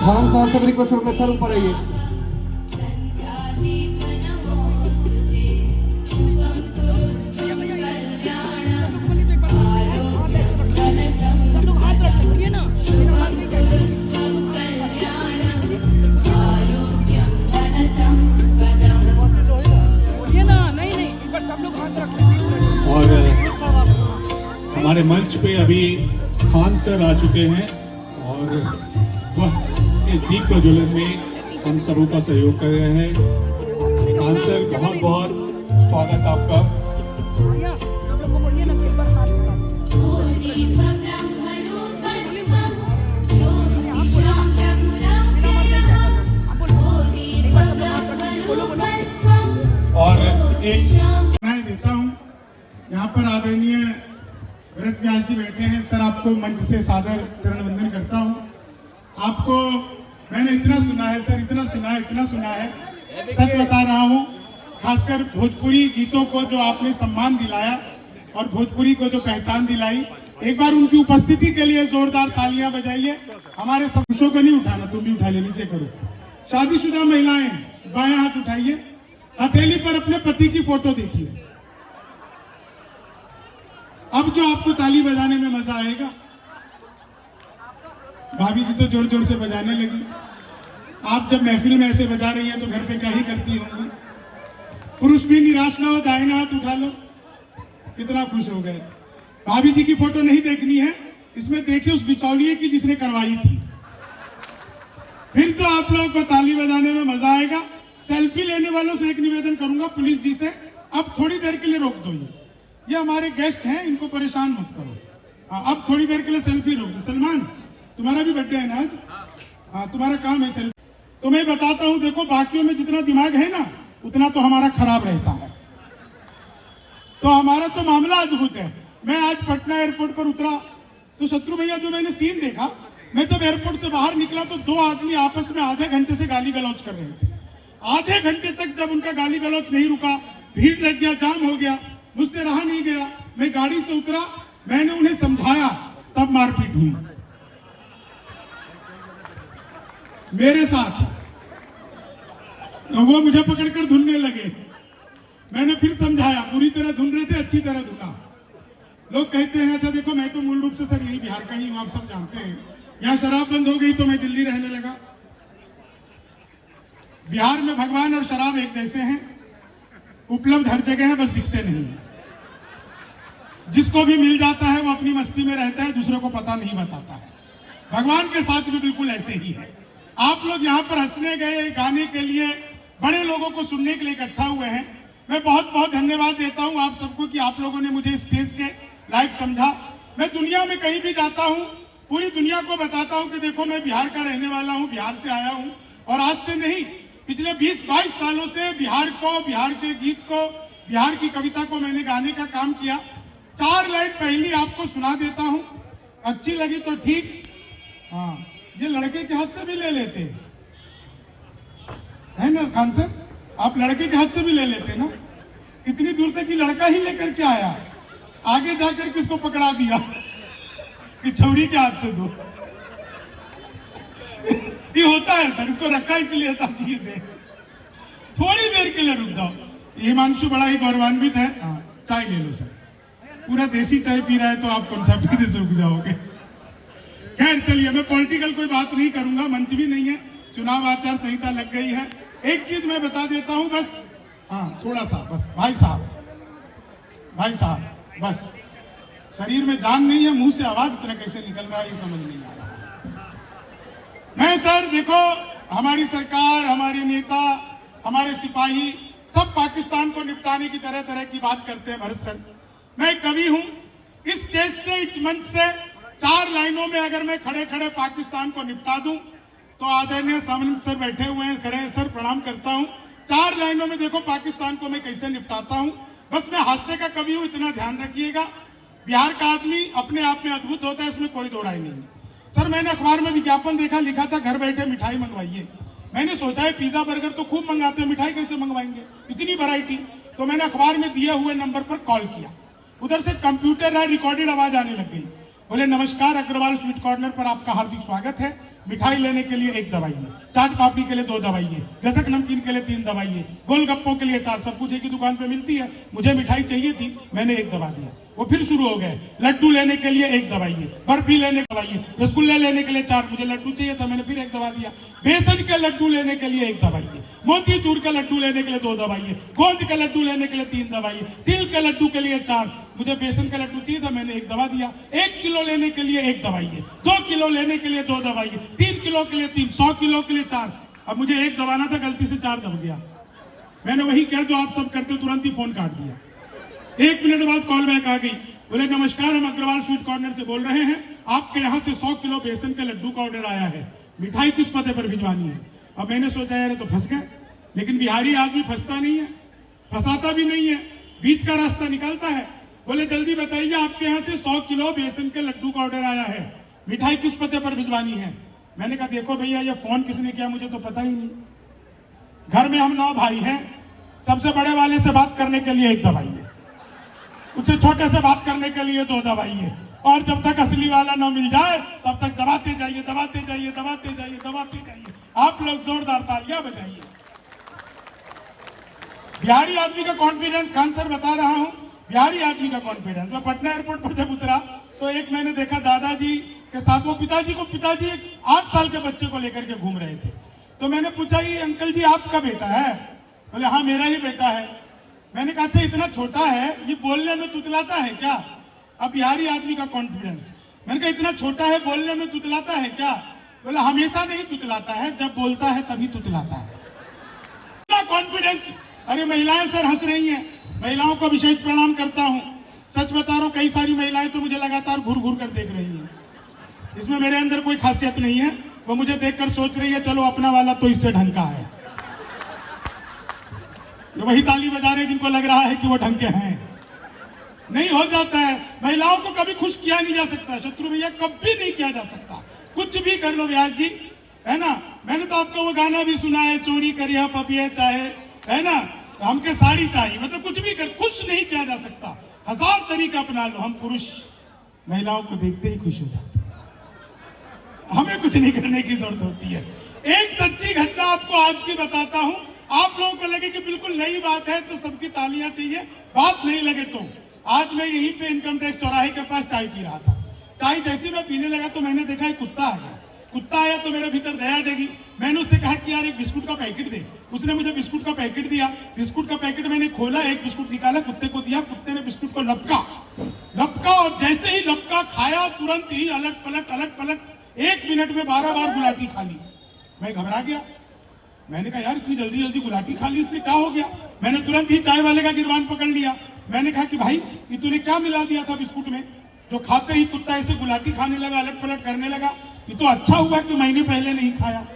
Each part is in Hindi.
खान साहब से रिक्वेस्ट करूंगा, सर ऊपर आइए। और हमारे मंच पे अभी खान सर आ चुके हैं और वह इस दीप प्रज्वलन में हम सबों का सहयोग कर रहे हैं। खान सर, बहुत बहुत स्वागत आपका। और एक देता हूं, यहाँ पर आदरणीय भरत व्यास जी बैठे हैं। सर, आपको मंच से सादर चरण वंदन करता हूं। आपको मैंने इतना सुना है सर, इतना सुना है, सच बता रहा हूं। खासकर भोजपुरी गीतों को जो आपने सम्मान दिलाया और भोजपुरी को जो पहचान दिलाई, एक बार उनकी उपस्थिति के लिए जोरदार तालियां बजाइए। हमारे सब पुरुषों को नहीं उठाना, तुम भी उठा ले, नीचे करो। शादीशुदा महिलाएं बाएं हाथ उठाइए, हथेली पर अपने पति की फोटो देखिए। अब जो आपको ताली बजाने में मजा आएगा, भाभी जी तो जोर जोर से बजाने लगी। आप जब महफिल में ऐसे बजा रही हैं तो घर पे क्या ही करती होंगी। पुरुष भी निराश ना हो, दाहिना हाथ उठा लो। कितना खुश हो गए। भाभी जी की फोटो नहीं देखनी है, इसमें देखिए उस बिचौलिए की जिसने करवाई थी। फिर जो आप लोगों को ताली बजाने में मजा आएगा। सेल्फी लेने वालों से एक निवेदन करूंगा, पुलिस जी से, अब थोड़ी देर के लिए रोक दो। ये हमारे गेस्ट हैं, इनको परेशान मत करो। अब थोड़ी देर के लिए सेल्फी रोक दो। सलमान, तुम्हारा भी बर्थडे है ना आज? हाँ, तुम्हारा काम है सेल्फी। तो मैं बताता हूँ, देखो बाकियों में जितना दिमाग है ना, उतना तो हमारा खराब रहता है। तो हमारा तो मामला अद्भुत है। मैं आज पटना एयरपोर्ट पर उतरा तो शत्रु भैया, जो मैंने सीन देखा, मैं जब एयरपोर्ट से बाहर निकला तो दो आदमी आपस में आधे घंटे से गाली गलौज कर रहे थे। आधे घंटे तक जब उनका गाली गलौज नहीं रुका, भीड़ लग गया, जाम हो गया, मुझसे रहा नहीं गया। मैं गाड़ी से उतरा, मैंने उन्हें समझाया, तब मारपीट हुई मेरे साथ। वो मुझे पकड़कर धुनने लगे। मैंने फिर समझाया, बुरी तरह धुन रहे थे, अच्छी तरह धुना। लोग कहते हैं, अच्छा देखो, मैं तो मूल रूप से सर यही बिहार का ही हूं, आप सब जानते हैं। यहाँ शराब बंद हो गई तो मैं दिल्ली रहने लगा। बिहार में भगवान और शराब एक जैसे हैं, उपलब्ध हर जगह है, बस दिखते नहीं है। जिसको भी मिल जाता है वो अपनी मस्ती में रहता है, दूसरे को पता नहीं बताता है। भगवान के साथ भी बिल्कुल ऐसे ही है। आप लोग यहाँ पर हंसने गए, गाने के लिए, बड़े लोगों को सुनने के लिए इकट्ठा हुए हैं। मैं बहुत बहुत धन्यवाद देता हूँ आप सबको कि आप लोगों ने मुझे स्टेज के लायक समझा। मैं दुनिया में कहीं भी जाता हूँ, पूरी दुनिया को बताता हूँ कि देखो मैं बिहार का रहने वाला हूँ, बिहार से आया हूँ। और आज से नहीं, पिछले 20-22 सालों से बिहार को, बिहार के गीत को, बिहार की कविता को मैंने गाने का काम किया। 4 लाइन पहली आपको सुना देता हूँ, अच्छी लगी तो ठीक। हाँ, ये लड़के के हाथ से भी ले लेते है ना खान सर? आप लड़के के हाथ से भी ले लेते ना। इतनी दूर तक कि लड़का ही लेकर के आया, आगे जाकर किसको पकड़ा दिया कि छौरी के हाथ से दो। ये होता है सर, इसको रखा इसलिए ताकि ये दे। थोड़ी देर के लिए रुक जाओ। हिमांशु बड़ा ही गौरवान्वित है। चाय ले लो सर, पूरा देसी चाय पी रहा है तो आप कौन सा पीने से रुक जाओगे। खैर चलिए, मैं पॉलिटिकल कोई बात नहीं करूंगा, मंच भी नहीं है, चुनाव आचार संहिता लग गई है। एक चीज मैं बता देता हूं बस, हाँ थोड़ा सा बस। भाई साहब बस, शरीर में जान नहीं है, मुंह से आवाज इतना कैसे निकल रहा है ये समझ नहीं आ रहा है। मैं सर देखो, हमारी सरकार, हमारे नेता, हमारे सिपाही सब पाकिस्तान को निपटाने की तरह तरह की बात करते हैं। भरत सर, मैं कवि हूं। इस स्टेज से, इस मंच से 4 लाइनों में अगर मैं खड़े खड़े पाकिस्तान को निपटा दूं तो आदरणीय सामंत सर बैठे हुए हैं, खड़े हैं सर, प्रणाम करता हूं। 4 लाइनों में देखो पाकिस्तान को मैं कैसे निपटाता हूं। बस मैं हास्य का कवि हूं, इतना ध्यान रखिएगा। बिहार का आदमी अपने आप में अद्भुत होता है, इसमें कोई दो राय नहीं है। सर मैंने अखबार में विज्ञापन देखा, लिखा था घर बैठे मिठाई मंगवाइए। मैंने सोचा है पिज्जा बर्गर तो खूब मंगाते हैं, मिठाई कैसे मंगवाएंगे, इतनी वैरायटी। तो मैंने अखबार में दिए हुए नंबर पर कॉल किया। उधर से कंप्यूटर रिकॉर्डेड आवाज आने लग गई। बोले नमस्कार, अग्रवाल स्वीट कॉर्नर पर आपका हार्दिक स्वागत है, मिठाई लेने के लिए 1 दवाइए, चाट पापड़ी के लिए 2 दवाइए, गसक नमकीन के लिए 3 दवाइए, गोलगप्पों के लिए 4, सब कुछ एक ही दुकान पे मिलती है। मुझे मिठाई चाहिए थी, मैंने 1 दवा दिया। वो फिर शुरू हो गए, लड्डू लेने के लिए 1 दवाइए, बर्फी लेने के दवाइए, रसगुल्ले लेने के लिए 4, मुझे लड्डू चाहिए था, मैंने फिर 1 दवा दिया। बेसन के लड्डू लेने के लिए 1 दवाइए, मोतीचूर का लड्डू लेने के लिए 2 दवाइए, गोंद का लड्डू लेने के लिए 3 दवाइए, तिल के लड्डू के लिए 4, मुझे बेसन का लड्डू चाहिए था, मैंने 1 दवा दिया। 1 किलो लेने के लिए 1 दवाइए, 2 किलो लेने के लिए 2 दवाइए, 3 किलो के लिए 3, 100 किलो के लिए 4। अब मुझे 1 दबाना था, गलती से 4 दब गया। मैंने वही किया जो आप सब करते, तुरंत ही फोन काट दिया। 1 मिनट बाद कॉल बैक आ गई, बोले नमस्कार, हम अग्रवाल स्वीट कॉर्नर से बोल रहे हैं, आपके यहाँ से 100 किलो बेसन के लड्डू का ऑर्डर आया है, मिठाई किस पते पर भिजवानी है। अब मैंने सोचा यार तो फंस गए, लेकिन बिहारी आदमी फंसता नहीं है, फंसाता भी नहीं है, बीच का रास्ता निकालता है। बोले जल्दी बताइए, आपके यहाँ से 100 किलो बेसन के लड्डू का ऑर्डर आया है, मिठाई किस पते पर भिजवानी है। मैंने कहा देखो भैया, ये फोन किसने किया मुझे तो पता ही नहीं, घर में हम 9 भाई हैं, सबसे बड़े वाले से बात करने के लिए 1 दवाइए, उससे छोटे से बात करने के लिए 2 दवाइए, और जब तक असली वाला ना मिल जाए तब तक दबाते जाइए, दबाते जाइए, दबाते जाइए, दबाते जाइए। आप लोग जोरदार तालियां बजाइए। बिहारी आदमी का कॉन्फिडेंस, खान सर बता रहा हूं, बिहारी आदमी का कॉन्फिडेंस। मैं पटना एयरपोर्ट पर जब उतरा तो एक मैंने देखा दादाजी के साथ, वो पिताजी एक 8 साल के बच्चे को लेकर के घूम रहे थे। तो मैंने पूछा, ये अंकल जी आपका बेटा है? बोले हाँ मेरा ही बेटा है। मैंने कहा अच्छा इतना छोटा है, ये बोलने में तुतलाता है क्या? अब बिहारी आदमी का कॉन्फिडेंस। मैंने कहा इतना छोटा है, बोलने में तुतलाता है क्या? बोला हमेशा नहीं तुतलाता है, जब बोलता है तभी तुतलाता है। इतना कॉन्फिडेंस। अरे महिलाएं सर हंस रही हैं, महिलाओं को विशेष प्रणाम करता हूं। सच बता रहा हूं, कई सारी महिलाएं तो मुझे लगातार घूर घूर कर देख रही हैं। इसमें मेरे अंदर कोई खासियत नहीं है, वो मुझे देखकर सोच रही है चलो अपना वाला तो इससे ढंग का है। वही ताली बजा रहे जिनको लग रहा है कि वो ढंग के हैं। नहीं हो जाता है, महिलाओं को कभी खुश किया नहीं जा सकता, शत्रु भैया कभी नहीं किया जा सकता। कुछ भी कर लो व्यास जी, है ना। मैंने तो आपको वो गाना भी सुना है, चोरी करिए पपिए चाहे, है ना, हमके साड़ी चाहिए, मतलब कुछ भी कर, खुश नहीं किया जा सकता। 1000 तरीका अपना लो, हम पुरुष महिलाओं को देखते ही खुश हो जाते हैं, हमें कुछ नहीं करने की जरूरत होती है। एक सच्ची घटना आपको आज की बताता हूं, आप लोगों को लगे कि बिल्कुल नई बात है तो सबकी तालियां चाहिए, बात नहीं लगे तो। आज मैं यहीं पे इनकम टैक्स चौराहे के पास चाय पी रहा था। चाय जैसे मैं पीने लगा तो मैंने देखा एक कुत्ता आ गया। कुत्ता आया तो मेरे भीतर दया जगी। मैंने उससे कहा कि यार एक बिस्कुट का पैकेट दे। उसने मुझे बिस्कुट का पैकेट दिया। बिस्कुट का पैकेट मैंने खोला, एक बिस्कुट निकाला, कुत्ते को दिया। कुत्ते ने बिस्कुट को लपका और जैसे ही लपका खाया तुरंत ही अलट पलट 1 मिनट में 12 बार गुलाटी खा ली। मैं घबरा गया, मैंने कहा यार इतनी जल्दी जल्दी गुलाटी खा ली, इसमें क्या हो गया? मैंने तुरंत ही चाय वाले का गिरबान पकड़ लिया। मैंने कहा कि भाई ये तूने क्या मिला दिया था बिस्कुट में, जो खाते ही कुत्ता ऐसे गुलाटी खाने लगा, अलट पलट करने लगा। ये तो अच्छा हुआ कि मैंने पहले नहीं खाया,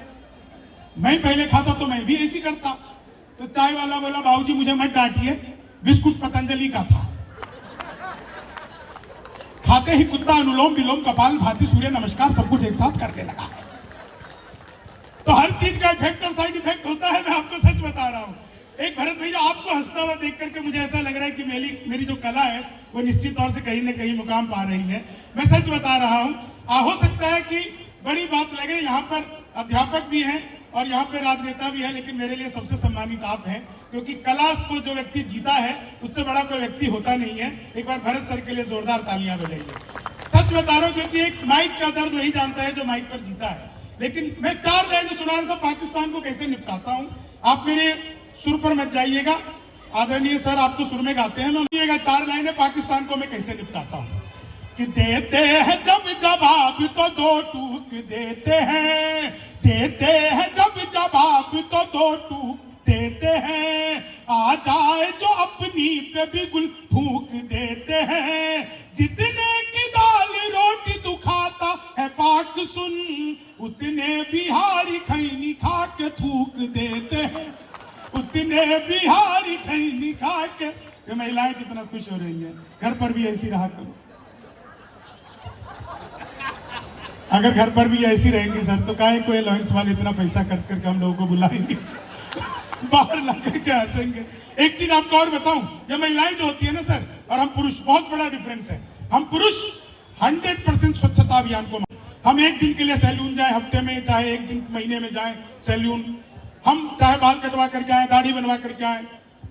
मैं पहले खाता तो मैं भी ऐसी करता। तो चाय वाला बोला बाबूजी मुझे मत डांटिए, बिस्कुट पतंजलि का था। खाते ही कुत्ता अनुलोम विलोम कपाल भाती सूर्य नमस्कार सब कुछ एक साथ करने लगा है। तो हर चीज का इफेक्ट और साइड इफेक्ट होता है, मैं आपको सच बता रहा हूं। एक भरत भैया आपको हंसता हुआ देख करके मुझे ऐसा लग रहा है कि मेरी जो कला है वो निश्चित तौर से कहीं ना कहीं मुकाम पा रही है। मैं सच बता रहा हूं। हो सकता है कि बड़ी बात लगे, यहाँ पर अध्यापक भी हैं और यहाँ पे राजनेता भी है, लेकिन मेरे लिए सबसे सम्मानित आप हैं, क्योंकि कला को जो व्यक्ति जीता है उससे बड़ा कोई व्यक्ति होता नहीं है। एक बार भरत सर के लिए जोरदार तालियां बजाइए। सच बता रहा हूं, क्योंकि एक माइक का दर्द वही जानता है जो माइक पर जीता है। लेकिन मैं 4 लाइनें सुना रहा था पाकिस्तान को कैसे निपटाता हूं। आप मेरे सुर पर मत जाइएगा, आदरणीय सर आप तो सुर में गाते हैं, मैं 4 लाइनें पाकिस्तान को मैं कैसे निपटाता हूं। कि देते हैं जब जवाब तो 2 टूक देते हैं, देते हैं जब जवाब तो 2 टूक देते हैं, आ जाए जो अपनी पे भी गुल फूक देते हैं। जितने की दाल रोटी तू खाता है पाक सुन, उतने बिहारी खैनी खा के थूक देते हैं, उतने बिहारी खैनी खा के। ये महिलाएं कितना खुश हो रही है, घर पर भी ऐसी रहा करो। अगर घर पर भी ऐसी रहेंगी सर तो काहे कोई अलाउंस वाले इतना पैसा खर्च करके हम लोगों को बुलाएंगे, बाहर ला करके हंसेंगे। एक चीज आपको और बताऊं, ये महिलाएं जो होती है ना सर और हम पुरुष, बहुत बड़ा डिफरेंस है। हम पुरुष 100% स्वच्छता अभियान को, हम एक दिन के लिए सैलून जाए हफ्ते में, चाहे एक दिन महीने में जाए सैलून, हम चाहे बाल कटवा करके आए, दाढ़ी बनवा करके आए,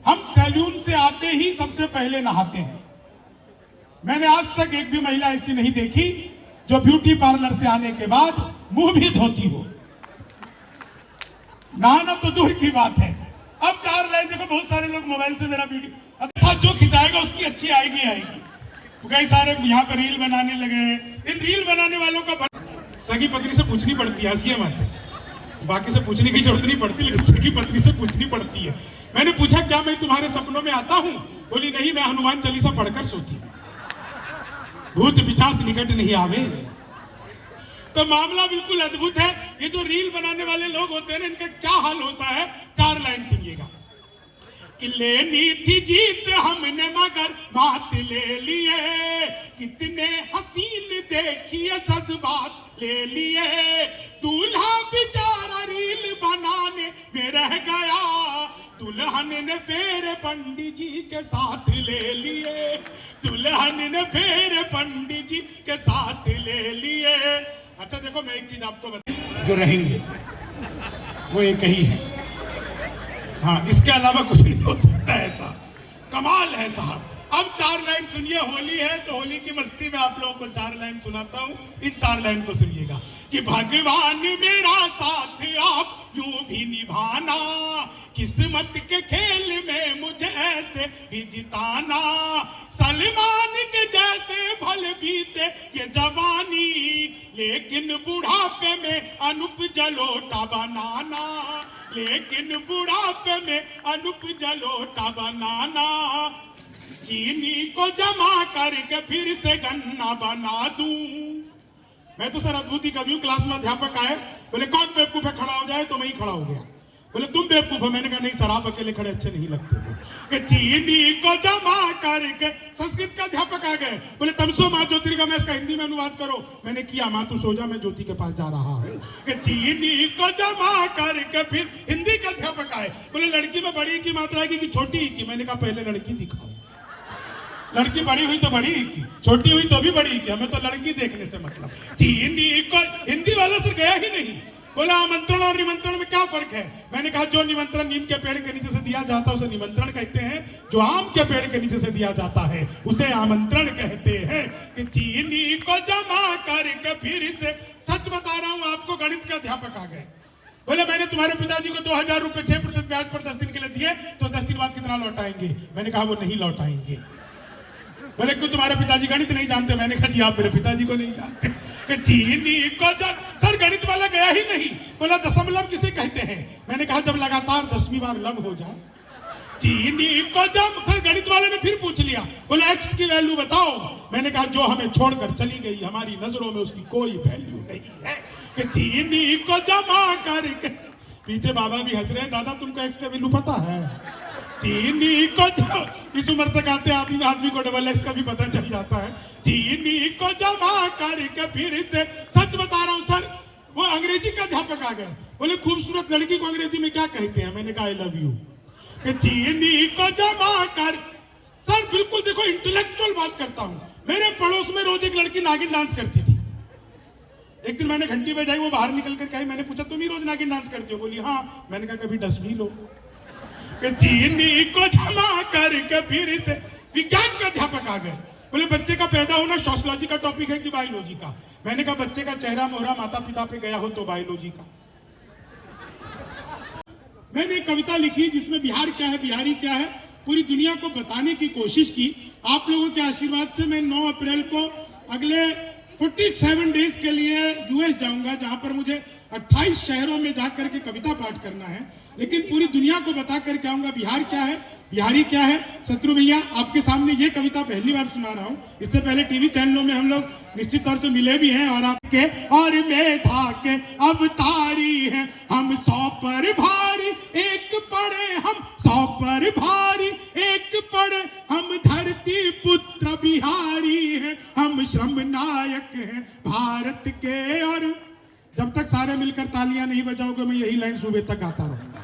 हम सैलून से आते ही सबसे पहले नहाते हैं। मैंने आज तक एक भी महिला ऐसी नहीं देखी जो ब्यूटी पार्लर से आने के बाद मुंह भी धोती हो। नहाना तो दूर की बात है। अब 4 लाइन देखो, बहुत सारे लोग मोबाइल से मेरा वीडियो, अच्छा जो खिंचाएगा उसकी अच्छी आएगी आएगी। तो कई सारे यहाँ पर रील बनाने लगे हैं। इन रील बनाने वालों का सगी पत्नी से पूछनी पड़ती है, हंसिए मत, बाकी से पूछने की जरूरत नहीं पड़ती, लेकिन सगी पत्नी से पूछनी पड़ती है। मैंने पूछा क्या मैं तुम्हारे सपनों में आता हूं? बोली नहीं, मैं हनुमान चालीसा पढ़कर सोती हूँ, भूत पिशाच निकट नहीं आवे। तो मामला बिल्कुल अद्भुत है। ये जो रील बनाने वाले लोग होते हैं ना, इनका क्या हाल होता है, 4 लाइन सुनिएगा। कि लेनी थी जीत हमने मगर बात ले लिए, कितने हसीन देखिए जज्बात ले लिए, दूल्हा बेचारा रील बनाने में रह गया, दुल्हन ने फेर पंडित जी के साथ ले लिए, दुल्हन ने फेर पंडित जी के साथ ले लिए। अच्छा देखो, मैं एक चीज आपको बता, जो रहेंगे वो एक ही है, हाँ, इसके अलावा कुछ नहीं हो सकता। ऐसा कमाल है साहब। अब 4 लाइन सुनिए। होली है तो होली की मस्ती में आप लोगों को 4 लाइन सुनाता हूं। इन 4 लाइन को सुनिएगा। कि भगवान मेरा साथ आप यूं भी निभाना, किस्मत के खेल में मुझे ऐसे भी जिताना, सलमान के जैसे भल बीते ये जवानी, लेकिन बुढ़ापे में अनूप जलोटा बनाना, लेकिन बुढ़ापे में अनूप जलोटा बनाना, चीनी को जमा करके फिर से गन्ना बना दूं। मैं तो सर अद्भुत ही कभी हूं। क्लास में अध्यापक आए, बोले कौन बेवकूफ है खड़ा हो जाए, तो मैं ही खड़ा हो गया। बोले तुम बेवकूफ हो। मैंने कहा नहीं सर, आप अकेले खड़े अच्छे नहीं लगते हो। चीनी को जमा करके, संस्कृत का अध्यापक आ गए, बोले तमसो माँ ज्योतिर्गमय, इसका हिंदी में अनुवाद करो। मैंने किया, माँ तू सो जा, मैं ज्योति के पास जा रहा हूँ। चीनी को जमा करके फिर हिंदी का अध्यापक आए, बोले लड़की में बड़ी की मात्रा की छोटी की। मैंने कहा पहले लड़की दिखाओ। लड़की बड़ी हुई तो बड़ी की, छोटी हुई तो भी बड़ी की, हमें तो लड़की देखने से मतलब। चीनी को हिंदी वाला सिर्फ गया ही नहीं। बोला आमंत्रण और निमंत्रण में क्या फर्क है? मैंने कहा जो निमंत्रण नीम के पेड़ के नीचे से दिया जाता है उसे निमंत्रण कहते हैं, जो आम के पेड़ के नीचे से दिया जाता है उसे आमंत्रण कहते हैं। कि चीनी को जमा करके फिर से, सच बता रहा हूं आपको, गणित के अध्यापक आ गए, बोले मैंने तुम्हारे पिताजी को 2000 रुपए 6% ब्याज पर 10 दिन के लिए दिए, तो 10 दिन बाद कितना लौटाएंगे? मैंने कहा वो नहीं लौटाएंगे। बोले क्यों, तुम्हारे पिताजी गणित नहीं जानते? मैंने कहा जी आप मेरे पिताजी को नहीं जानते। चीनी को सर गणित वाला गया ही नहीं। बोला दशमलव किसे कहते हैं? मैंने कहा जब लगातार 10वीं बार लब हो जाए। चीनी को जब, सर गणित वाले ने फिर पूछ लिया, बोले एक्स की वैल्यू बताओ। मैंने कहा जो हमें छोड़कर चली गई, हमारी नजरों में उसकी कोई वैल्यू नहीं है। कि चीनी को जमा करके, पीछे बाबा भी हंस रहे, दादा तुमको एक्स का वैल्यू पता है? चीनी को इस उम्र तक आते आदमी को डबल एक्स का भी पता चल जाता है। चीनी को जमा करके फिर से, सच बता रहा हूं सर, वो अंग्रेजी का अध्यापक आ गए, बोले खूबसूरत लड़की को अंग्रेजी में क्या कहते हैं? मैंने कहा आई लव यू। चीनी को जमा कर, सर बिल्कुल देखो इंटेलेक्चुअल बात करता हूं। मेरे पड़ोस में रोज एक लड़की नागिन डांस करती थी। एक दिन मैंने घंटी बजाई, वो बाहर निकल कर कही, मैंने पूछा तुम ही रोज नागिन डांस करती हो? बोली हाँ। मैंने कहा कभी डस भी लो। चीनी को जमा करके फिर से, विज्ञान के अध्यापक आ गए, बोले बच्चे का पैदा होना सोशियोलॉजी का टॉपिक है कि बायोलॉजी का? मैंने कहा बच्चे का चेहरा मोहरा माता पिता पे गया हो तो बायोलॉजी का। मैंने एक कविता लिखी जिसमें बिहार क्या है, बिहारी क्या है, पूरी दुनिया को बताने की कोशिश की। आप लोगों के आशीर्वाद से मैं 9 अप्रैल को अगले 47 डेज के लिए यूएस जाऊंगा, जहां पर मुझे 28 शहरों में जाकर के कविता पाठ करना है, लेकिन पूरी दुनिया को बता करके आऊंगा बिहार क्या है, बिहारी क्या है। शत्रु भैया आपके सामने ये कविता पहली बार सुना रहा हूं। इससे पहले टीवी चैनलों में हम लोग निश्चित तौर से मिले भी हैं, और आपके और मेधा के अवतारी हैं हम, 100 पर भारी एक पड़े हम, 100 पर भारी एक पड़े हम, धरती पुत्र बिहारी हैं हम, श्रम नायक हैं भारत के। और जब तक सारे मिलकर तालियां नहीं बजाओगे मैं यही लाइन सुबह तक गाता रहूंगा।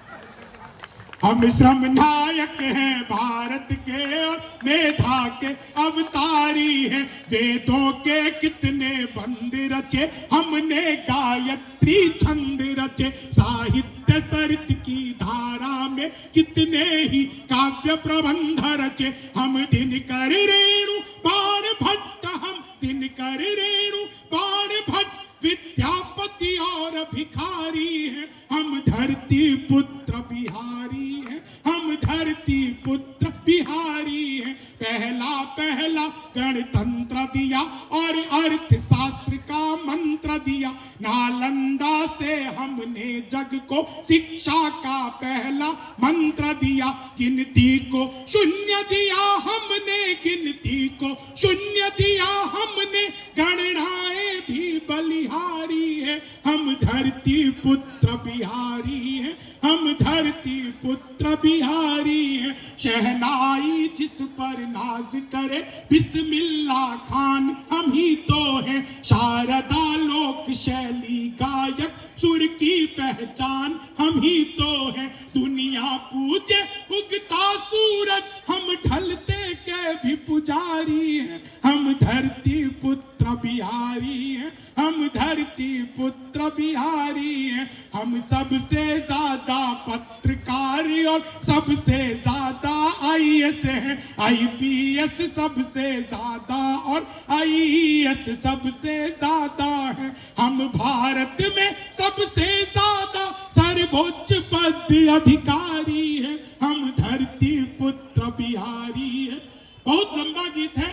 हम श्रम नायक हैं भारत के और मेधा के अवतारी हैं। वेदों के कितने बंद रचे हमने, गायत्री छंद रचे। साहित्य सरित की धारा में कितने ही काव्य प्रबंध रचे। हम दिनकर रेणु बाण भट्ट, हम दिनकर रेणु बाण भट्ट, विद्यापति और भिखारी हैं। हम धरती पुत्र बिहारी हैं, हम धरती पुत्र बिहारी हैं। पहला पहला गणतंत्र दिया और अर्थशास्त्र का मंत्र दिया। नालंदा से हमने जग को शिक्षा का पहला मंत्र दिया। गिनती को शून्य दिया हमने, गिनती को शून्य दिया हमने। गणनाएं भी बलिहारी है, हम धरती पुत्र बिहारी हैं, हम धरती पुत्र बिहारी हैं। शहनाई जिस पर नाज करे बिस्मिल्ला खान हम ही तो हैं। शारदा लोक शैली गायक सुर की पहचान हम ही तो हैं। दुनिया पूजे उगता सूरज, हम ढलते के भी पुजारी हैं। हम धरती पुत्र बिहारी हैं, हम धरती पुत्र बिहारी हैं। हम सबसे ज्यादा पत्रकार और सबसे ज्यादा IAS हैं। IPS सबसे ज्यादा और IAS सबसे ज्यादा है। हम भारत में सबसे ज्यादा सर्वोच्च पद अधिकारी हैं। हम धरती पुत्र बिहारी हैं। बहुत लंबा गीत है।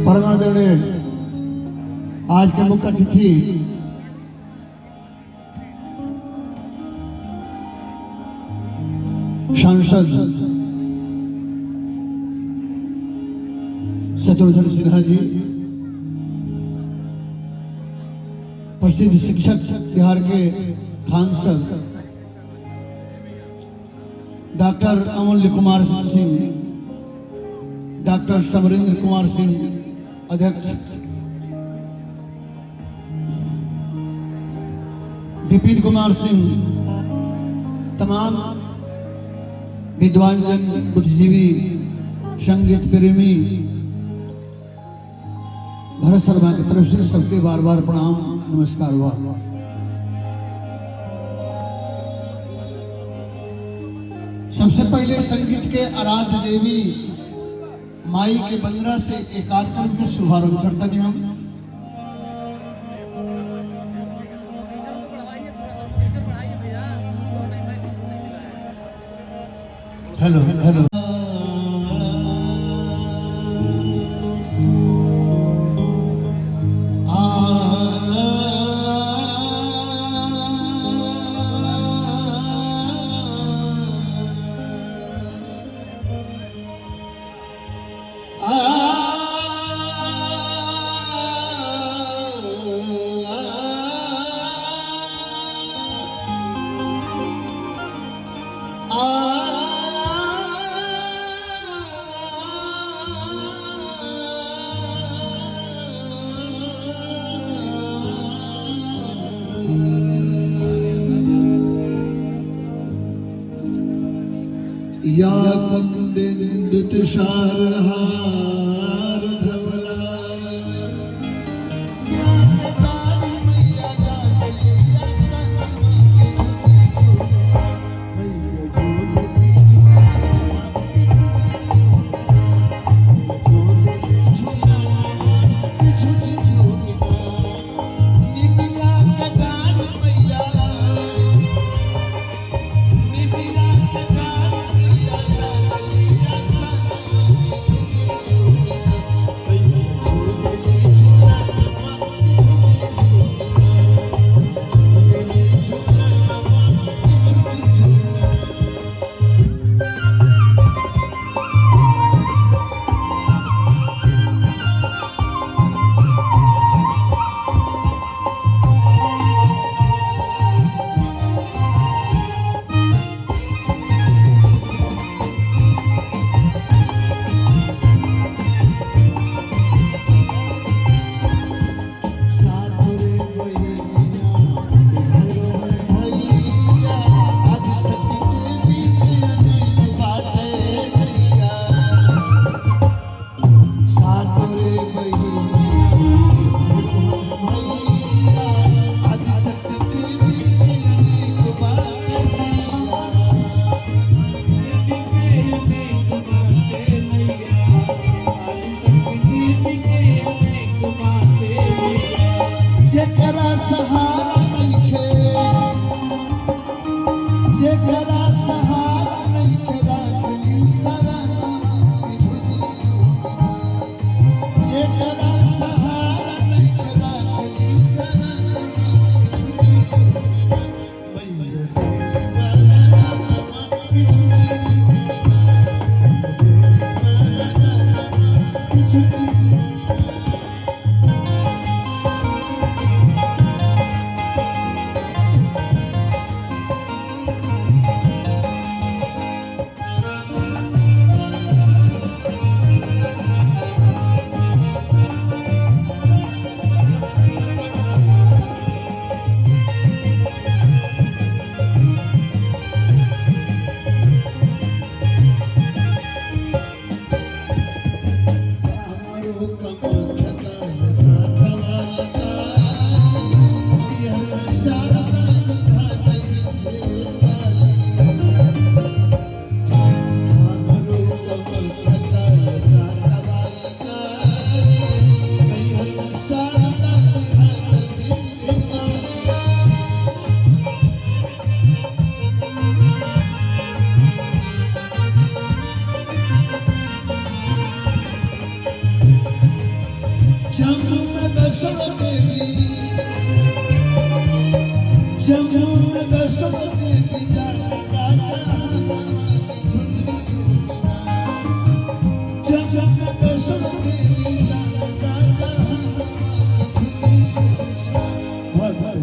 परमादरणीय आज के मुख्य अतिथि सांसद शत्रुघ्न सिन्हा जी, प्रसिद्ध शिक्षक बिहार के सांसद डॉक्टर अमूल्य कुमार सिंह, डॉक्टर समरेंद्र कुमार सिंह अध्यक्ष, विपिन कुमार सिंह, तमाम विद्वान जन, बुद्धिजीवी, संगीत प्रेमी, भरत शर्मा की तरफ से सबके बार बार प्रणाम, नमस्कार हुआ। सबसे पहले संगीत के आराध्य देवी माई के वंदना से एक कार्यक्रम का शुभारंभ करता नहीं हम। हेलो हेलो या कुंदित शारहार धवला, या काली मैया जागले या सनमा मैया झूलती निमिया का डाल मैया, निमिया का डाल गसब देवी जमुना गसब देवी राजा जमुना गसब देवी राजा भगत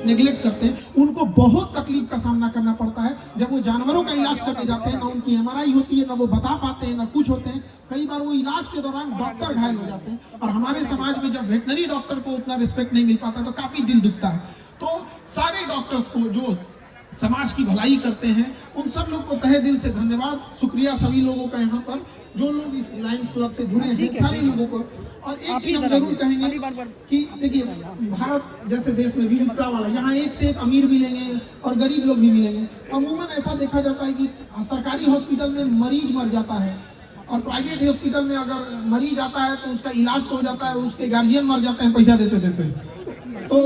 नेग्लेक्ट करते हैं, उनको बहुत तकलीफ का सामना करना पड़ता है जब वो जानवरों का इलाज करने जाते हैं। ना उनकी MRI होती है, ना वो बता पाते हैं, ना कुछ होते हैं। कई बार वो इलाज के दौरान डॉक्टर घायल हो जाते हैं और हमारे समाज में जब वेटनरी डॉक्टर को उतना रिस्पेक्ट नहीं मिल पाता तो काफी दिल दुखता है। तो सारे डॉक्टर्स को जो समाज की भलाई करते हैं उन सब लोग को तहे दिल से धन्यवाद, शुक्रिया सभी लोगों का यहाँ पर जो लोग इस लायंस क्लब से जुड़े हैं सारे लोगों को। और एक चीज हम जरूर कहेंगे कि देखिए भारत जैसे देश में विविधता वाला, यहाँ एक से एक अमीर मिलेंगे और गरीब लोग भी मिलेंगे। अमूमन ऐसा देखा जाता है कि सरकारी हॉस्पिटल में मरीज मर जाता है और प्राइवेट हॉस्पिटल में अगर मरीज आता है तो उसका इलाज तो हो जाता है, उसके गार्जियन मर जाते हैं पैसा देते देते। तो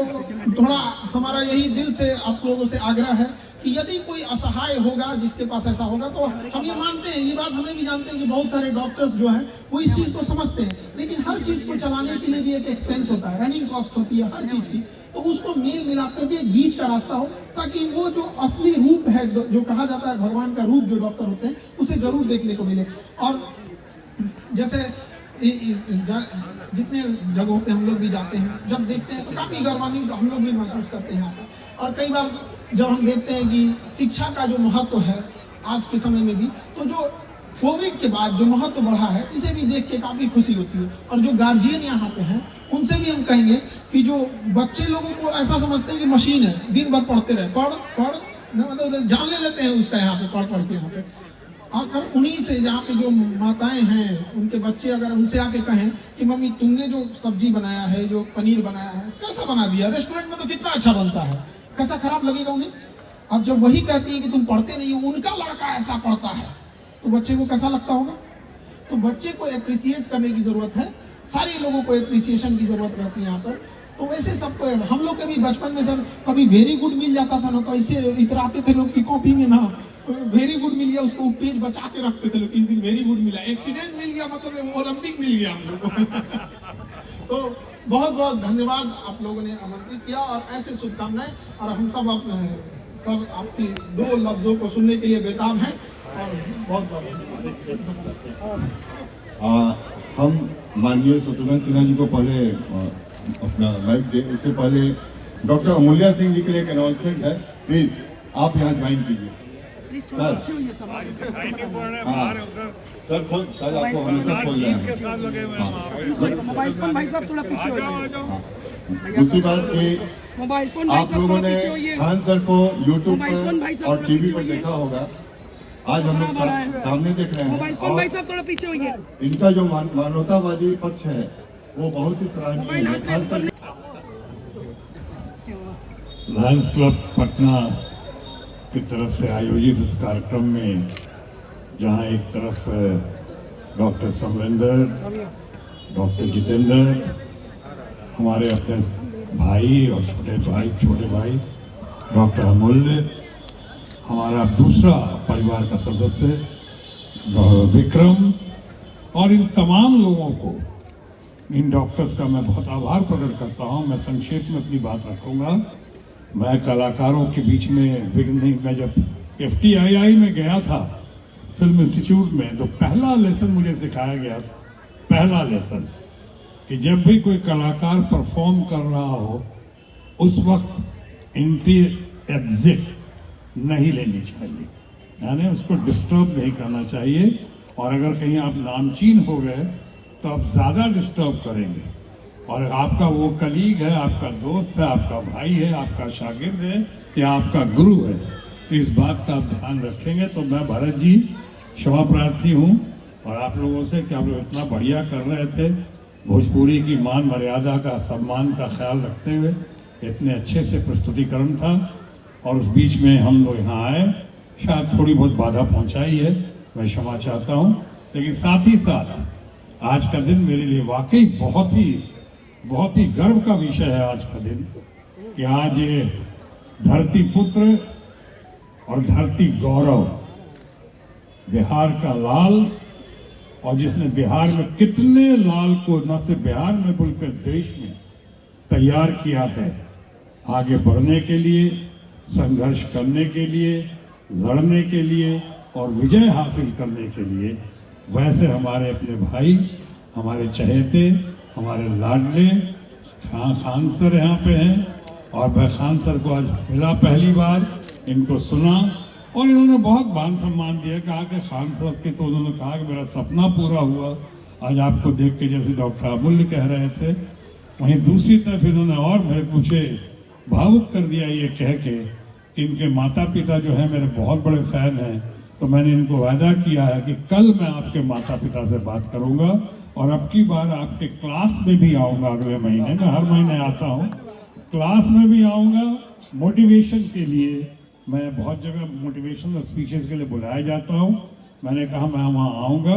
थोड़ा हमारा यही दिल से आप लोगों से आग्रह है कि यदि कोई असहाय होगा जिसके पास ऐसा होगा तो हम ये मानते हैं, ये बात हमें भी जानते हैं कि बहुत सारे डॉक्टर्स जो हैं वो इस चीज को समझते हैं, लेकिन हर चीज को चलाने के लिए भी एक एक्सपेंस होता है, रनिंग कॉस्ट होती है हर चीज की। तो उसको मेल मिलाप करके एक बीच का रास्ता हो ताकि वो जो असली रूप है जो कहा जाता है भगवान का रूप जो डॉक्टर होते हैं उसे जरूर देखने को मिले। और जैसे जितने जगहों पे हम लोग भी जाते हैं जब देखते हैं तो काफी गौरवान्वित हम लोग भी महसूस करते हैं। और कई बार जब हम देखते हैं कि शिक्षा का जो महत्व है आज के समय में भी, तो जो कोविड के बाद जो महत्व बढ़ा है इसे भी देख के काफी खुशी होती है। और जो गार्जियन यहाँ पे हैं उनसे भी हम कहेंगे कि जो बच्चे लोगों को ऐसा समझते हैं कि मशीन है, दिन भर पढ़ते रहे, पढ़ मतलब जान ले लेते हैं उसका यहाँ पे पढ़ के यहाँ पे। अगर उन्हीं से जहाँ पे जो माताएं हैं उनके बच्चे अगर उनसे आके कहें कि मम्मी तुमने जो सब्जी बनाया है, जो पनीर बनाया है, कैसा बना दिया, रेस्टोरेंट में तो कितना अच्छा बनता है, कैसा खराब लगेगा उन्हें। अब जब वही कहती है कि तुम पढ़ते नहीं हो, उनका लड़का ऐसा पढ़ता है, तो बच्चे को कैसा लगता होगा। तो बच्चे को एप्रिसिएट करने की जरूरत है, सारे लोगों को एप्रिसिएशन की जरूरत रहती है यहाँ पर। तो वैसे सबको हम लोग के भी बचपन में सब कभी वेरी गुड मिल जाता था ना तो ऐसे इतराते थे लोग की कॉपी में ना वेरी गुड मिल गया, उसको पेज बचा के रखते थे लोग, इस दिन वेरी गुड मिला, एक्सीडेंट मिल गया मतलब ओलंपिक मिल गया हम लोग को। तो बहुत बहुत धन्यवाद आप लोगों ने आमंत्रित किया और ऐसे शुभकामनाएं। और हम सब सब आपकी दो लफ्जों को सुनने के लिए बेताब हैं और बहुत बहुत हम माननीय शत्रुघ्न सिन्हा जी को पहले अपना माइक दे, उससे पहले डॉक्टर अमूल्या सिंह जी के लिए एक अनाउंसमेंट है, प्लीज आप यहाँ ज्वाइन कीजिए। सर हाँ सर खोल, सर आपको हमेशा खोल रहे हैं। मोबाइल फोन भाई साहब थोड़ा पीछे हो जाए। दूसरी बात कि मोबाइल फोन भाई आप साहब लोगों थोड़ा ने पीछे होइए। खान सर को यूट्यूब मोबाइल फोन भाई पर साहब और थोड़ा टीवी पीछे पर होइए। देखा होगा। आज हम लोग सामने देख रहे मोबाइल हैं फोन भाई और साहब थोड़ा पीछे होइए। इनका जो मानवतावादी पक्ष है वो बहुत ही सराहनीय है। खासकर लायंस क्लब पटना की तरफ से आयोजित इस कार्यक्रम में, जहां एक तरफ डॉक्टर समरेंद्र, डॉक्टर जितेंद्र, हमारे अपने भाई और छोटे भाई डॉक्टर अमूल्य, हमारा दूसरा परिवार का सदस्य विक्रम, और इन तमाम लोगों को, इन डॉक्टर्स का मैं बहुत आभार प्रकट करता हूं। मैं संक्षेप में अपनी बात रखूंगा। मैं कलाकारों के बीच में विघ्न नहीं। मैं जब FTII में गया था फिल्म इंस्टीट्यूट में, तो पहला लेसन मुझे सिखाया गया था, पहला लेसन, कि जब भी कोई कलाकार परफॉर्म कर रहा हो उस वक्त एंट्री एग्जिट नहीं लेनी चाहिए, यानी उसको डिस्टर्ब नहीं करना चाहिए। और अगर कहीं आप नामचीन हो गए तो आप ज़्यादा डिस्टर्ब करेंगे, और आपका वो कलीग है, आपका दोस्त है, आपका भाई है, आपका शागिर्द है या आपका गुरु है, तो इस बात का आप ध्यान रखेंगे। तो मैं भरत जी क्षमा प्रार्थी हूँ और आप लोगों से कि आप लोग इतना बढ़िया कर रहे थे, भोजपुरी की मान मर्यादा का, सम्मान का ख्याल रखते हुए इतने अच्छे से प्रस्तुतिकरण था, और उस बीच में हम लोग यहाँ आए, शायद थोड़ी बहुत बाधा पहुँचाई है, मैं क्षमा चाहता हूँ। लेकिन साथ ही साथ आज का दिन मेरे लिए वाकई बहुत ही गर्व का विषय है आज का दिन, कि आज ये धरती पुत्र और धरती गौरव, बिहार का लाल, और जिसने बिहार में कितने लाल को न सिर्फ बिहार में बल्कि देश में तैयार किया है आगे बढ़ने के लिए, संघर्ष करने के लिए, लड़ने के लिए और विजय हासिल करने के लिए, वैसे हमारे अपने भाई, हमारे चहेते, हमारे लाडले खान सर यहाँ पे हैं। और मैं खान सर को आज मिला पहली बार, इनको सुना और इन्होंने बहुत मान सम्मान दिया। कहा कि खान सर के, तो उन्होंने कहा कि मेरा सपना पूरा हुआ आज आपको देख के, जैसे डॉक्टर अमूल्य कह रहे थे। वहीं दूसरी तरफ इन्होंने और मुझे भावुक कर दिया ये कह के कि इनके माता पिता जो है मेरे बहुत बड़े फैन हैं। तो मैंने इनको वादा किया है कि कल मैं आपके माता पिता से बात करूंगा, और अब की बार आपके क्लास में भी आऊँगा। अगले महीने में हर महीने आता हूँ, क्लास में भी आऊँगा मोटिवेशन के लिए। मैं बहुत जगह मोटिवेशनल स्पीचेस के लिए बुलाया जाता हूँ। मैंने कहा मैं वहाँ आऊँगा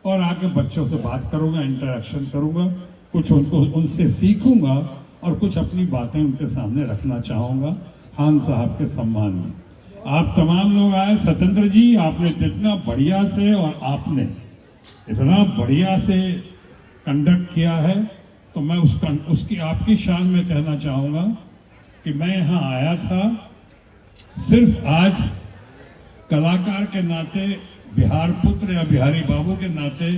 और आके बच्चों से बात करूँगा, इंटरेक्शन करूँगा, कुछ उनसे सीखूँगा और कुछ अपनी बातें उनके सामने रखना चाहूँगा खान साहब के सम्मान में। आप तमाम लोग आए। सत्येंद्र जी, आपने जितना बढ़िया से और आपने इतना बढ़िया से कंडक्ट किया है, तो मैं उसकी आपकी शान में कहना चाहूँगा कि मैं यहाँ आया था सिर्फ आज कलाकार के नाते, बिहार पुत्र या बिहारी बाबू के नाते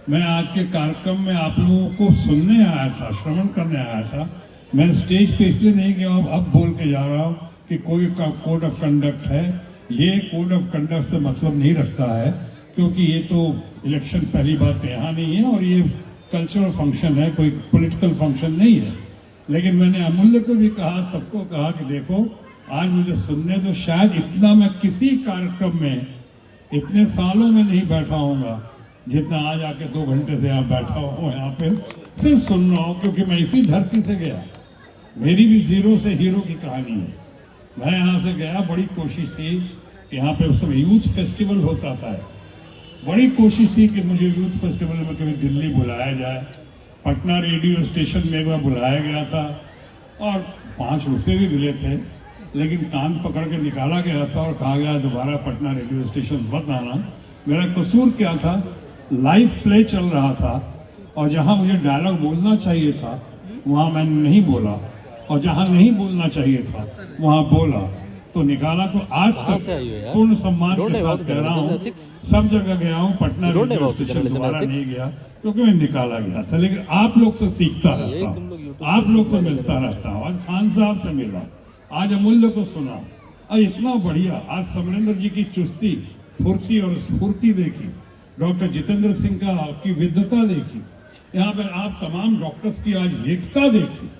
मैं आज के कार्यक्रम में आप लोगों को सुनने आया था, श्रवण करने आया था। मैं स्टेज पे इसलिए नहीं गया, अब बोल के जा रहा हूँ कि कोई का कोड ऑफ कंडक्ट है। ये कोड ऑफ कंडक्ट से मतलब नहीं रखता है, क्योंकि ये तो इलेक्शन पहली बात यहाँ नहीं है और ये कल्चरल फंक्शन है, कोई पॉलिटिकल फंक्शन नहीं है। लेकिन मैंने अमूल्य को भी कहा, सबको कहा कि देखो आज मुझे सुनने दो। शायद इतना मैं किसी कार्यक्रम में इतने सालों में नहीं बैठा हूँगा जितना आज आके 2 घंटे से यहाँ बैठा हूँ, यहाँ पे सिर्फ सुन रहा हूँ, क्योंकि मैं इसी धरती से गया। मेरी भी जीरो से हीरो की कहानी है। मैं यहाँ से गया, बड़ी कोशिश थी कि यहाँ पे उस समय यूथ फेस्टिवल होता था, बड़ी कोशिश थी कि मुझे यूथ फेस्टिवल में कभी दिल्ली बुलाया जाए। पटना रेडियो स्टेशन में एक बार बुलाया गया था और 5 रुपये भी मिले थे, लेकिन कान पकड़ के निकाला गया था और कहा गया दोबारा पटना रेडियो स्टेशन मत आना। मेरा कसूर क्या था? लाइव प्ले चल रहा था और जहाँ मुझे डायलॉग बोलना चाहिए था वहाँ मैंने नहीं बोला, और जहाँ नहीं बोलना चाहिए था वहाँ बोला, तो निकाला। तो आज तक पूर्ण सम्मान के साथ कह रहा हूँ, सब जगह गया हूँ, पटना रेडियो स्टेशन दोबारा नहीं गया, क्योंकि मैं निकाला गया था, लेकिन आप लोग से सीखता रहता हूँ, आप लोग से मिलता रहता हूँ। आज खान साहब से मिला, आज अमूल्य को सुना, और इतना बढ़िया। आज समरेंद्र जी की चुस्ती, फुर्ती और स्फूर्ति देखी, डॉक्टर जितेंद्र सिंह का की विद्वता देखी, यहाँ पे आप तमाम डॉक्टर्स की आज एकता देखी,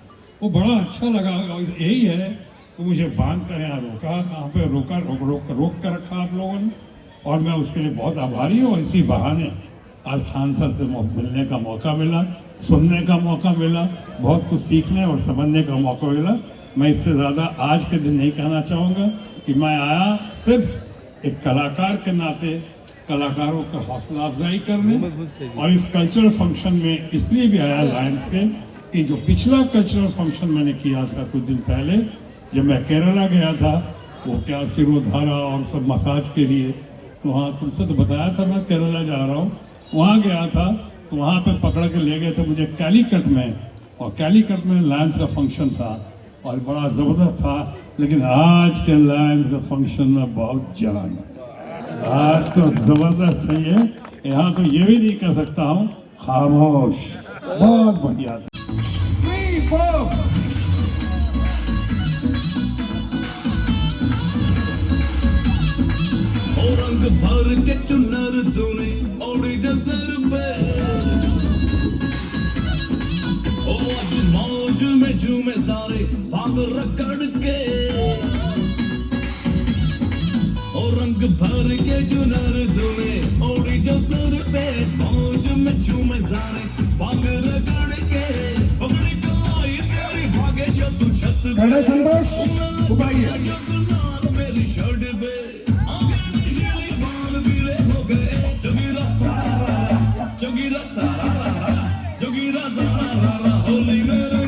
वो बड़ा अच्छा लगा। यही है तो मुझे बांध कर यहाँ रोका, कहाँ पे रोका, रोक कर रखा आप लोगों ने, और मैं उसके लिए बहुत आभारी हूँ। इसी बहाने आज खान सर से मिलने का मौका मिला, सुनने का मौका मिला, बहुत कुछ सीखने और समझने का मौका मिला। मैं इससे ज़्यादा आज के दिन नहीं कहना चाहूँगा कि मैं आया सिर्फ एक कलाकार के नाते कलाकारों का हौसला अफजाई करने, और इस कल्चरल फंक्शन में इसलिए भी आया लायंस के कि जो पिछला कल्चरल फंक्शन मैंने किया था कुछ दिन पहले, जब मैं केरला गया था, वो क्या सिरोधारा और सब मसाज के लिए, तो वहाँ तुमसे तो बताया था मैं केरला जा रहा हूँ, वहाँ गया था, तो वहाँ पे पकड़ के ले गए थे मुझे कैलीकट में, और कैलीकट में लायंस का फंक्शन था और बड़ा ज़बरदस्त था। लेकिन आज के लायंस का फंक्शन में बहुत जान है, आज तो ज़बरदस्त है ये, यहाँ तो ये भी नहीं कह सकता हूँ खामोश, बहुत बढ़िया था। 3, 4 रंग भर के चुनर तूने ओढ़ी जसर पे, ओ आज मौज में झूमे सारे भाग रगड़ के, ओ रंग भर के चुनर तूने ओढ़ी जसर पे, मौज में झूमे सारे भाग रगड़ के, पगड़ी कलाई तेरी भागे जो तू छत खड़े संतोष ऊपर आइए। मेरी शर्ट पे जोगीरा सारा होली मेरे